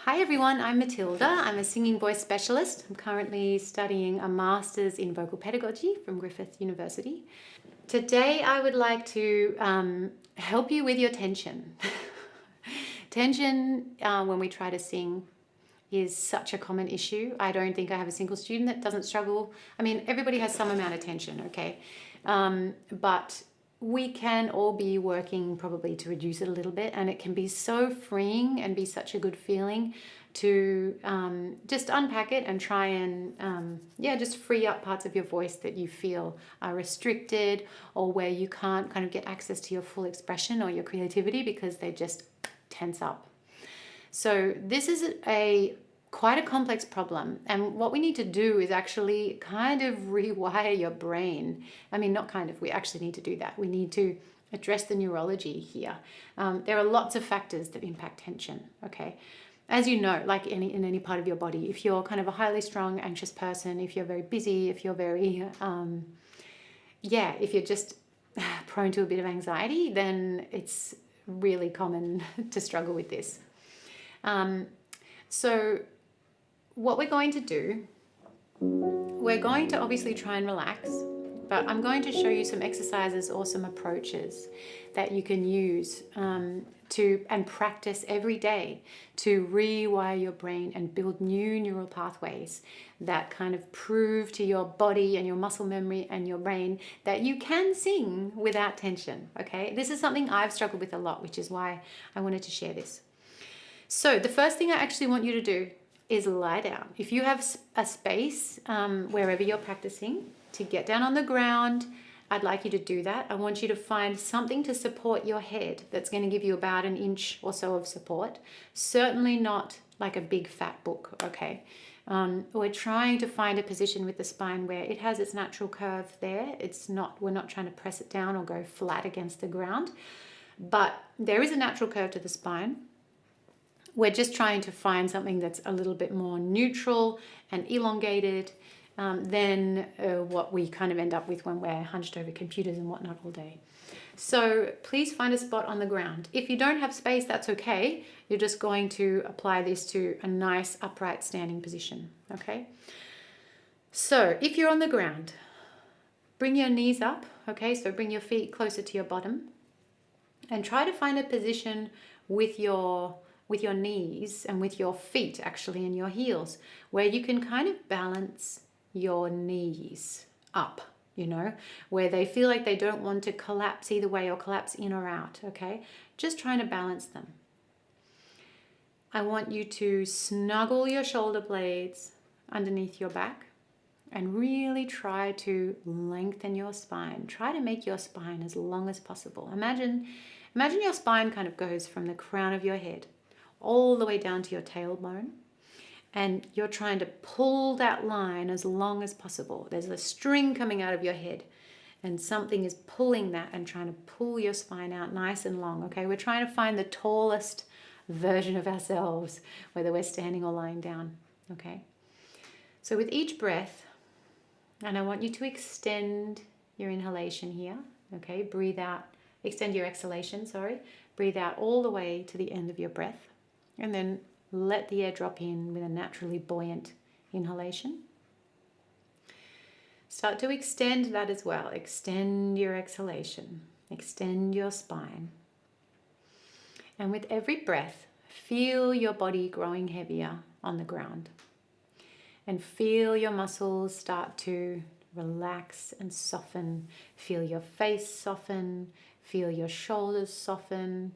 Hi everyone, I'm Matilda. I'm a singing voice specialist. I'm currently studying a master's in vocal pedagogy from Griffith University. Today I would like to help you with your tension. Tension when we try to sing is such a common issue. I don't think I have a single student that doesn't struggle. I mean, everybody has some amount of tension, okay? But we can all be working probably to reduce it a little bit, and it can be so freeing and be such a good feeling to just unpack it and try and just free up parts of your voice that you feel are restricted, or where you can't kind of get access to your full expression or your creativity because they just tense up. So this is quite a complex problem, and what we need to do is actually kind of rewire your brain. I mean, not kind of, we actually need to do that. We need to address the neurology here. There are lots of factors that impact tension, okay? As you know, like in any part of your body, if you're kind of a highly strung, anxious person, if you're very busy, if you're very, if you're just prone to a bit of anxiety, then it's really common to struggle with this. So what we're going to do, we're going to obviously try and relax, but I'm going to show you some exercises or some approaches that you can use and practice every day to rewire your brain and build new neural pathways that kind of prove to your body and your muscle memory and your brain that you can sing without tension, okay? This is something I've struggled with a lot, which is why I wanted to share this. So the first thing I actually want you to do is lie down. If you have a space wherever you're practicing to get down on the ground, I'd like you to do that. I want you to find something to support your head that's going to give you about 1 inch or so of support. Certainly not like a big fat book, okay? We're trying to find a position with the spine where it has its natural curve there. We're not trying to press it down or go flat against the ground, but there is a natural curve to the spine. We're just trying to find something that's a little bit more neutral and elongated than what we kind of end up with when we're hunched over computers and whatnot all day. So please find a spot on the ground. If you don't have space, that's okay. You're just going to apply this to a nice upright standing position, okay? So if you're on the ground, bring your knees up, okay? So bring your feet closer to your bottom and try to find a position with your knees and with your feet actually and your heels where you can kind of balance your knees up, where they feel like they don't want to collapse either way or collapse in or out, okay? Just trying to balance them. I want you to snuggle your shoulder blades underneath your back and really try to lengthen your spine. Try to make your spine as long as possible. Imagine your spine kind of goes from the crown of your head all the way down to your tailbone, and you're trying to pull that line as long as possible. There's a string coming out of your head and something is pulling that and trying to pull your spine out nice and long, okay? We're trying to find the tallest version of ourselves, whether we're standing or lying down, okay? So with each breath, and I want you to extend your inhalation here, okay? Breathe out, extend your exhalation, sorry. Breathe out all the way to the end of your breath. And then let the air drop in with a naturally buoyant inhalation. Start to extend that as well. Extend your exhalation. Extend your spine. And with every breath, feel your body growing heavier on the ground. And feel your muscles start to relax and soften. Feel your face soften. Feel your shoulders soften.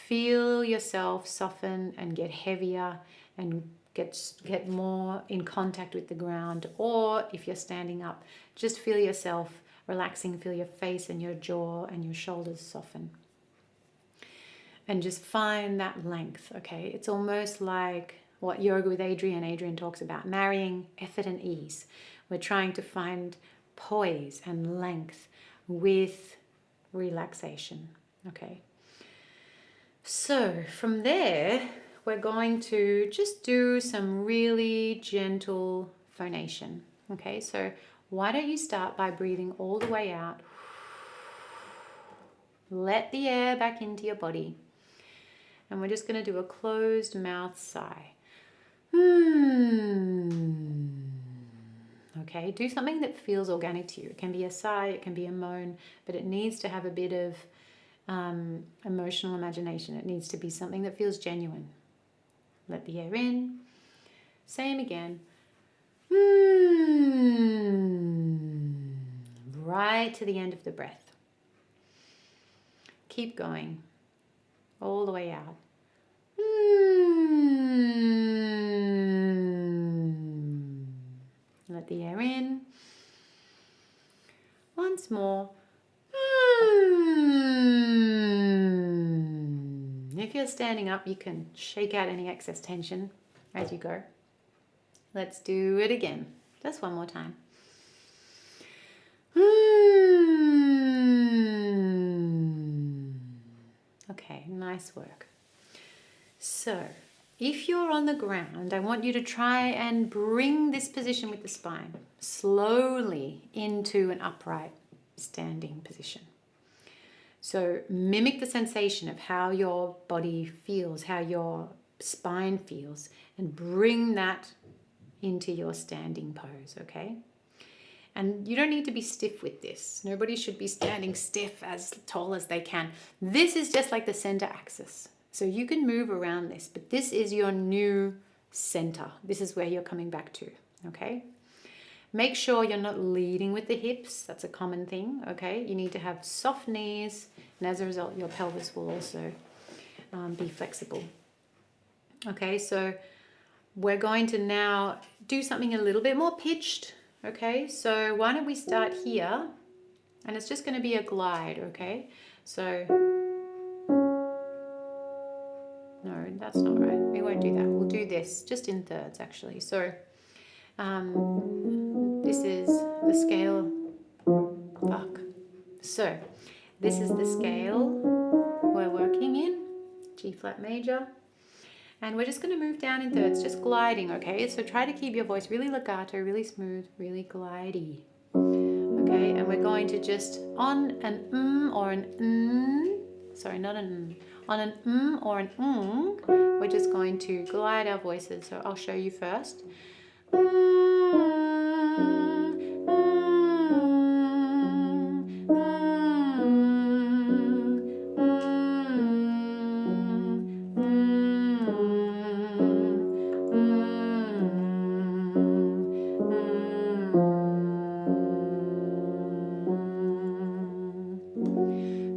Feel yourself soften and get heavier and get more in contact with the ground. Or if you're standing up, just feel yourself relaxing. Feel your face and your jaw and your shoulders soften. And just find that length, okay? It's almost like what Yoga with Adrian talks about, marrying effort and ease. We're trying to find poise and length with relaxation, okay? So from there, we're going to just do some really gentle phonation, okay? So why don't you start by breathing all the way out. Let the air back into your body. And we're just going to do a closed mouth sigh. Okay, do something that feels organic to you. It can be a sigh, it can be a moan, but it needs to have a bit of emotional imagination. It needs to be something that feels genuine. Let the air in. Same again. Right to the end of the breath. Keep going all the way out. Let the air in. Once more. If you're standing up, you can shake out any excess tension as you go. Let's do it again. Just one more time. Okay, nice work. So, if you're on the ground, I want you to try and bring this position with the spine slowly into an upright standing position. So mimic the sensation of how your body feels, how your spine feels, and bring that into your standing pose, okay? And you don't need to be stiff with this. Nobody should be standing stiff as tall as they can. This is just like the center axis. So you can move around this, but this is your new center. This is where you're coming back to, okay? Make sure you're not leading with the hips. That's a common thing, okay? You need to have soft knees, and as a result, your pelvis will also be flexible. Okay, so we're going to now do something a little bit more pitched, okay? So why don't we start here, and it's just going to be a glide, okay? So, no, that's not right. We won't do that. We'll do this just in thirds, actually. So, this is the scale. So, this is the scale we're working in, G flat major. And we're just going to move down in thirds, just gliding, okay? So try to keep your voice really legato, really smooth, really glidey. Okay, and we're going to just on an or an sorry, not an on an or an we're just going to glide our voices. So I'll show you first.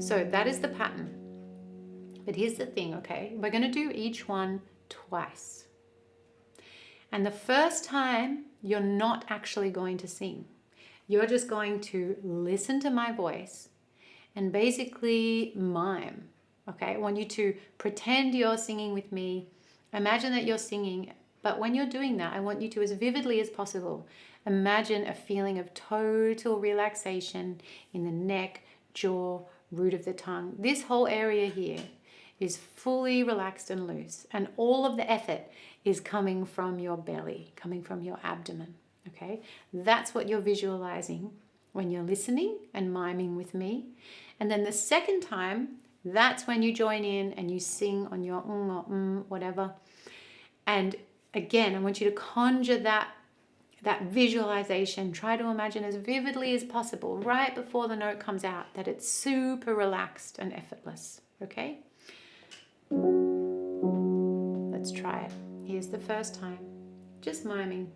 So that is the pattern. But here's the thing, okay? We're going to do each one twice. And the first time, you're not actually going to sing. You're just going to listen to my voice and basically mime, okay? I want you to pretend you're singing with me. Imagine that you're singing, but when you're doing that, I want you to, as vividly as possible, imagine a feeling of total relaxation in the neck, jaw, root of the tongue. This whole area here is fully relaxed and loose, and all of the effort is coming from your belly, coming from your abdomen, okay? That's what you're visualizing when you're listening and miming with me. And then the second time, that's when you join in and you sing on your or whatever. And again, I want you to conjure that visualization. Try to imagine as vividly as possible right before the note comes out that it's super relaxed and effortless, okay? Let's try it. Here's the first time. Just miming.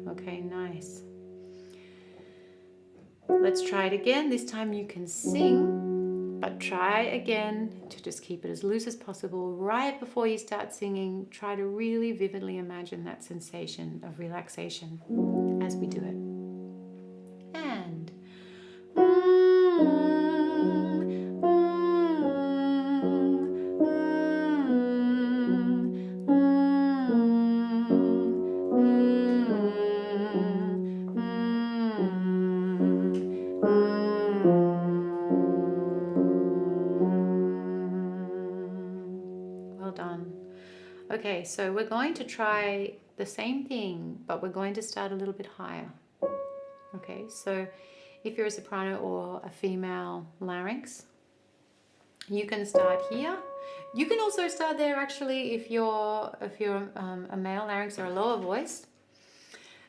Okay, nice. Let's try it again. This time you can sing, but try again to just keep it as loose as possible. Right before you start singing, try to really vividly imagine that sensation of relaxation as we do it. And Okay, so we're going to try the same thing, but we're going to start a little bit higher. Okay, so if you're a soprano or a female larynx, you can start here. You can also start there actually if you're a male larynx or a lower voice.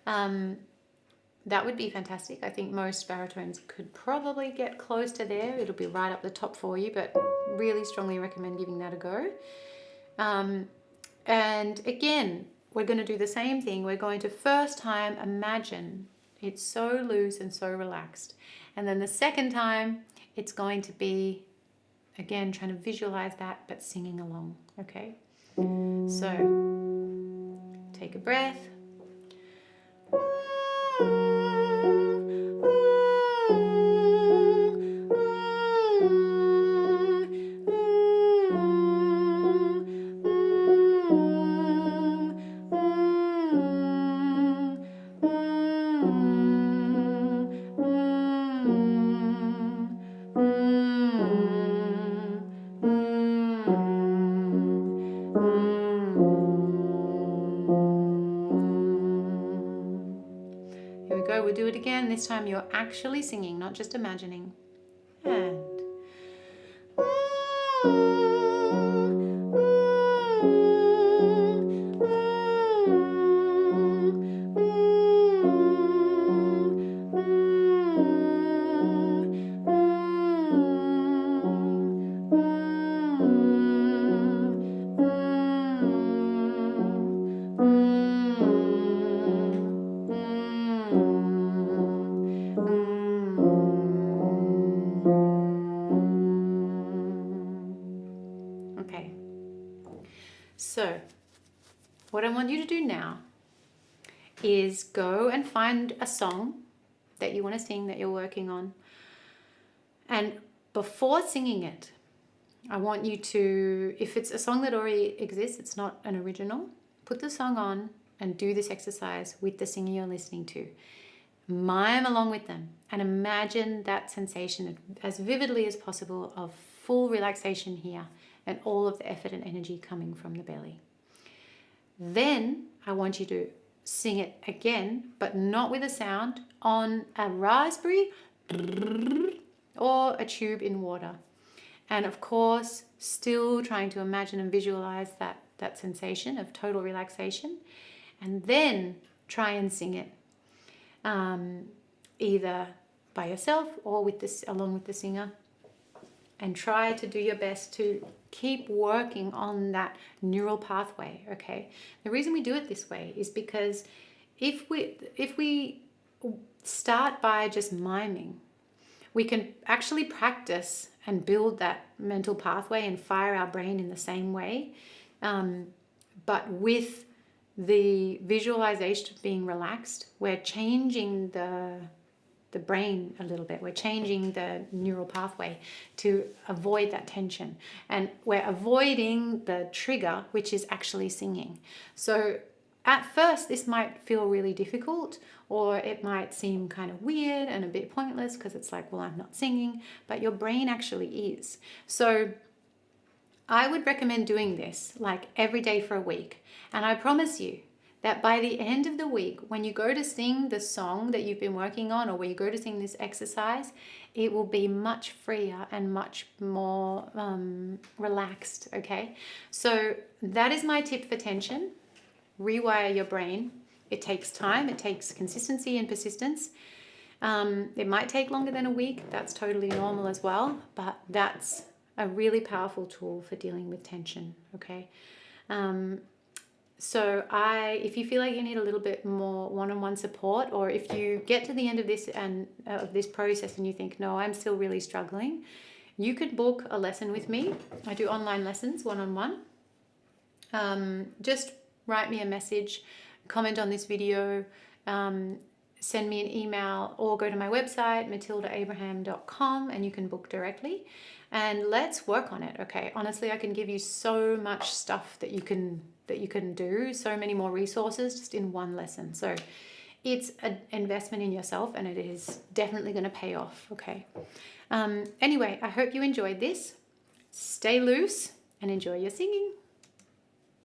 That would be fantastic. I think most baritones could probably get close to there. It'll be right up the top for you, but really strongly recommend giving that a go. And again, we're going to do the same thing. We're going to first time imagine it's so loose and so relaxed. And then the second time, it's going to be, again, trying to visualize that, but singing along, okay? So, take a breath. Here we go, we'll do it again. This time you're actually singing, not just imagining. And okay. So, what I want you to do now is go and find a song that you want to sing, that you're working on. And before singing it, I want you to, if it's a song that already exists, it's not an original, put the song on and do this exercise with the singer you're listening to. Mime along with them and imagine that sensation as vividly as possible of full relaxation here and all of the effort and energy coming from the belly. Then I want you to sing it again, but not with a sound, on a raspberry or a tube in water. And of course, still trying to imagine and visualize that sensation of total relaxation. And then try and sing it either by yourself or along with the singer. And try to do your best to keep working on that neural pathway, okay? The reason we do it this way is because if we start by just miming, we can actually practice and build that mental pathway and fire our brain in the same way, but with the visualization being relaxed, we're changing the brain a little bit. We're changing the neural pathway to avoid that tension. And we're avoiding the trigger, which is actually singing. So at first, this might feel really difficult, or it might seem kind of weird and a bit pointless because it's like, well, I'm not singing, but your brain actually is. So I would recommend doing this like every day for a week. And I promise you that by the end of the week, when you go to sing the song that you've been working on, or when you go to sing this exercise, it will be much freer and much more relaxed, okay? So that is my tip for tension. Rewire your brain. It takes time, it takes consistency and persistence. It might take longer than a week. That's totally normal as well, but that's a really powerful tool for dealing with tension, okay? So if you feel like you need a little bit more one-on-one support, or if you get to the end of this process and you think, no, I'm still really struggling, you could book a lesson with me. I do online lessons, one-on-one. Just write me a message, comment on this video, send me an email, or go to my website, matildaabraham.com, and you can book directly. And let's work on it, okay? Honestly, I can give you so much stuff that you can do, so many more resources just in one lesson. So it's an investment in yourself, and it is definitely going to pay off, okay? Anyway, I hope you enjoyed this. Stay loose and enjoy your singing.